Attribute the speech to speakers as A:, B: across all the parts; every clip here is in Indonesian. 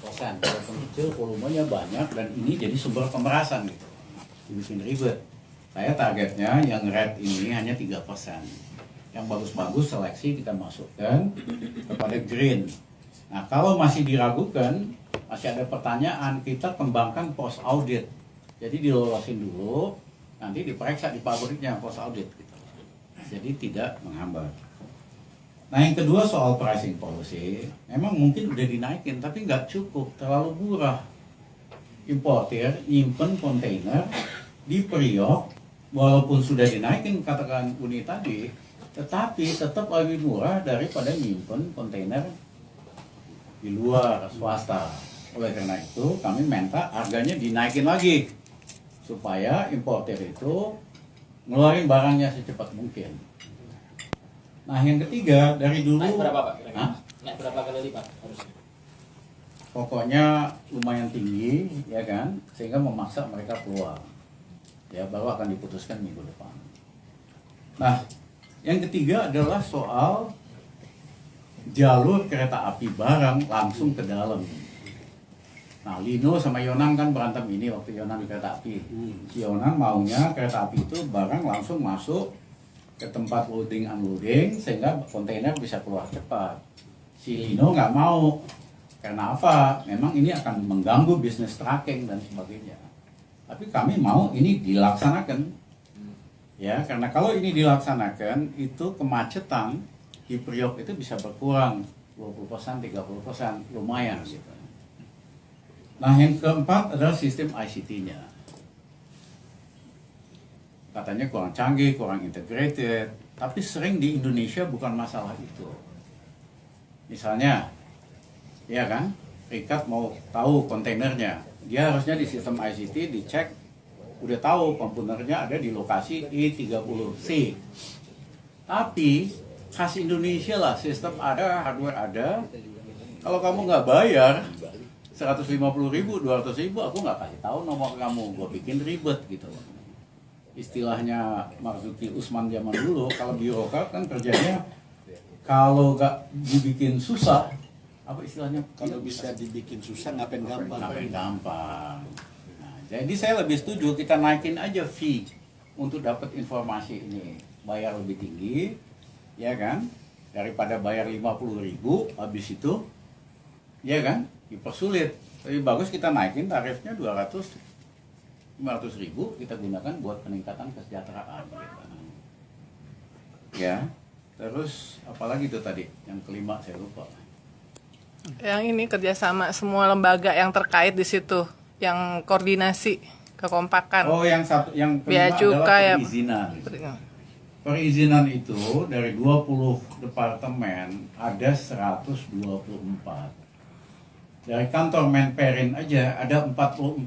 A: 6%. Walaupun kecil, volumenya banyak dan ini jadi sumber pemerasan gitu. Dibikin ribet. Saya targetnya yang red ini hanya 3%. Yang bagus-bagus seleksi kita masukkan kepada green. Nah, kalau masih diragukan, masih ada pertanyaan, kita kembangkan post audit. Jadi dilolosin dulu, nanti diperiksa di pabriknya post audit gitu. Jadi tidak menghambat. Nah, yang kedua soal pricing policy, memang mungkin udah dinaikin tapi nggak cukup, terlalu murah. Importer nyimpen kontainer di Priok, walaupun sudah dinaikin katakan Uni tadi, tetapi tetap lebih murah daripada nyimpen kontainer di luar swasta. Oleh karena itu kami minta harganya dinaikin lagi supaya importer itu ngeluarin barangnya secepat mungkin. Nah, yang ketiga dari dulu
B: naik berapa Pak? Naik berapa kali lipat harusnya?
A: Pokoknya lumayan tinggi ya kan, sehingga memaksa mereka keluar. Ya, baru akan diputuskan minggu depan. Nah, yang ketiga adalah soal jalur kereta api barang langsung ke dalam. Nah, Lino sama Yonang kan berantem ini waktu Yonang di kereta api. Si Yonang maunya kereta api itu barang langsung masuk ke tempat loading unloading sehingga kontainer bisa keluar cepat. Si Lino nggak mau. Karena apa? Memang ini akan mengganggu bisnis tracking dan sebagainya. Tapi kami mau ini dilaksanakan. Ya, karena kalau ini dilaksanakan itu kemacetan di Priok itu bisa berkurang 20%, 30%, lumayan gitu. Nah, yang keempat adalah sistem ICT-nya. Katanya kurang canggih, kurang integrated, tapi sering di Indonesia bukan masalah itu. Misalnya, ya kan, Rikat mau tahu kontainernya, dia harusnya di sistem ICT dicek, udah tahu kontainernya ada di lokasi I30C. Tapi khas Indonesia lah, sistem ada, hardware ada. Kalau kamu nggak bayar 150.000, 200.000, aku nggak kasih tahu nomor kamu, gue bikin ribet gitu. Istilahnya Marzuki Usman zaman dulu, kalau birokrat kan kerjanya kalau nggak dibikin susah, apa istilahnya?
C: Kalau bisa dibikin susah, ngapain gampang?
A: Ngapain gampang. Nah, jadi saya lebih setuju kita naikin aja fee untuk dapat informasi ini, bayar lebih tinggi, ya kan? Daripada bayar 50.000 habis itu, ya kan? Dipersulit. Lebih bagus kita naikin tarifnya 500.000 kita gunakan buat peningkatan kesejahteraan. Ya, terus apalagi itu tadi yang kelima saya lupa.
D: Yang ini kerjasama semua lembaga yang terkait di situ, yang koordinasi kekompakan.
A: Oh, yang satu, yang
D: Bea
A: kelima
D: cukai
A: adalah perizinan. Perizinan itu dari 20 departemen ada 124. Dari kantor Menperin aja ada 44.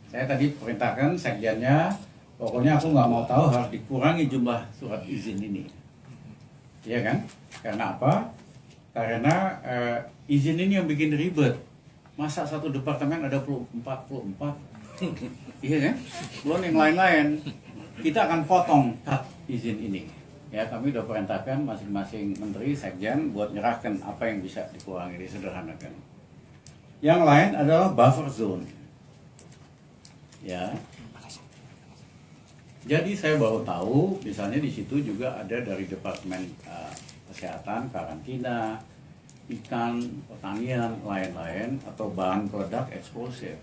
A: Saya tadi perintahkan sekjennya, pokoknya aku nggak mau tahu, harus dikurangi jumlah surat izin ini. Iya kan? Karena apa? Karena izin ini yang bikin ribet. Masa satu departemen ada 44? Iya kan? Belum yang lain-lain. Kita akan potong cut izin ini. Ya, kami sudah perintahkan masing-masing menteri, sekjen buat nyerahkan apa yang bisa dikurangi, disederhanakan. Yang lain adalah buffer zone. Ya. Jadi saya baru tahu, misalnya di situ juga ada dari Departemen Kesehatan, karantina, ikan, pertanian, lain-lain, atau bahan peledak eksplosif.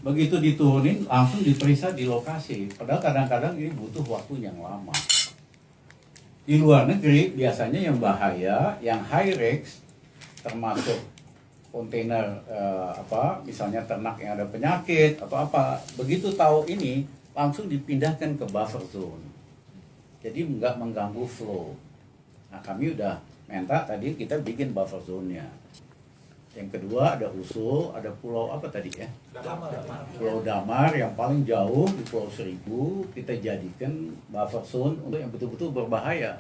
A: Begitu diturunin, langsung diperiksa di lokasi. Padahal kadang-kadang ini butuh waktu yang lama. Di luar negeri, biasanya yang bahaya, yang high risk, termasuk kontainer misalnya ternak yang ada penyakit atau apa, begitu tahu ini langsung dipindahkan ke buffer zone, jadi nggak mengganggu flow. Nah, kami udah minta tadi kita bikin buffer zone-nya. Yang kedua ada usul, ada pulau apa tadi ya? Pulau Damar yang paling jauh di Pulau Seribu, kita jadikan buffer zone untuk yang betul-betul berbahaya.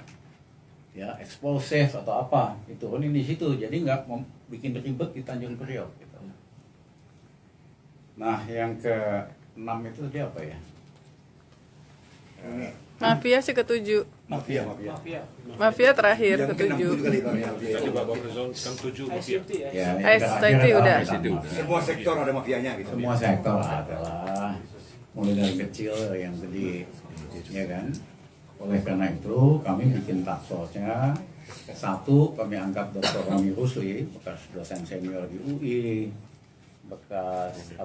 A: Ya, eksplosif atau apa, diturunin di situ, jadi nggak bikin ribet di Tanjung Priok gitu. Nah, yang ke-6 itu dia apa ya?
D: Mafia sih ketujuh.
E: Mafia.
D: Mafia terakhir
E: Yang mungkin 6
D: ketujuh.
E: kali Bang, ya, mafia.
F: Coba Bang Rizal kan 7 mafia.
A: Ya,
D: ICT udah.
E: Semua sektor ada mafianya gitu.
A: Semua sektor adalah mulai dari kecil yang gede, ya kan? Oleh karena itu kami bikin task force-nya. Satu, kami angkat Dr. Rami Rusli, bekas dosen senior di UI, bekas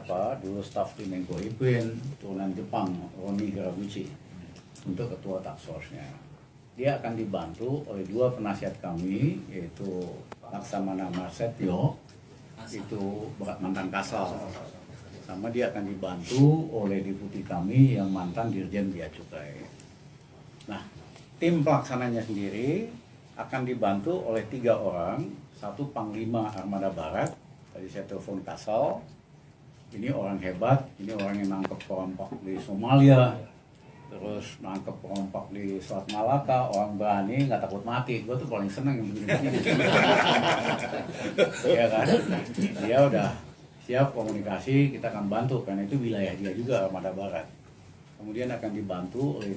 A: dulu staf di Menko Ipin, turunan Jepang, Roni Hiraguchi, untuk ketua task force-nya. Dia akan dibantu oleh dua penasihat kami, yaitu Laksamana Marsetio, itu mantan Kasal, sama dia akan dibantu oleh deputi kami yang mantan Dirjen Bea Cukai. Nah, tim pelaksananya sendiri akan dibantu oleh 3 orang, satu Panglima Armada Barat, tadi saya telepon Kasal, ini orang hebat, ini orang yang nangkep perampok di Somalia, terus nangkep perampok di Selat Malaka, orang berani, nggak takut mati. Gue tuh paling seneng yang begini-begini. Ya kan, dia udah siap komunikasi, kita akan bantu, karena itu wilayah dia juga Armada Barat. Kemudian akan dibantu oleh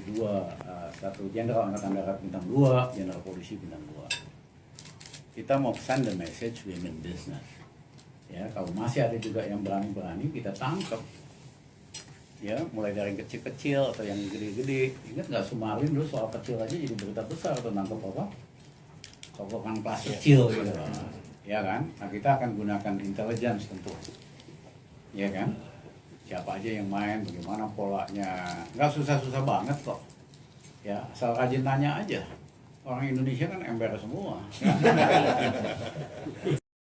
A: satu Jenderal Angkatan Darat Bintang 2, Jenderal Polisi Bintang 2. Kita mau send the message women business. Ya, kalau masih ada juga yang berani-berani, kita tangkap. Ya, mulai dari kecil-kecil atau yang gede-gede. Ingat nggak Sumarin dulu soal kecil aja jadi berita besar atau nangkep apa? Tokokan kelas kecil gitu. Ya kan? Nah, kita akan gunakan intelligence tentu. Ya kan? Siapa aja yang main, bagaimana polanya, nggak susah-susah banget kok. Ya, asal rajin tanya aja. Orang Indonesia kan ember semua.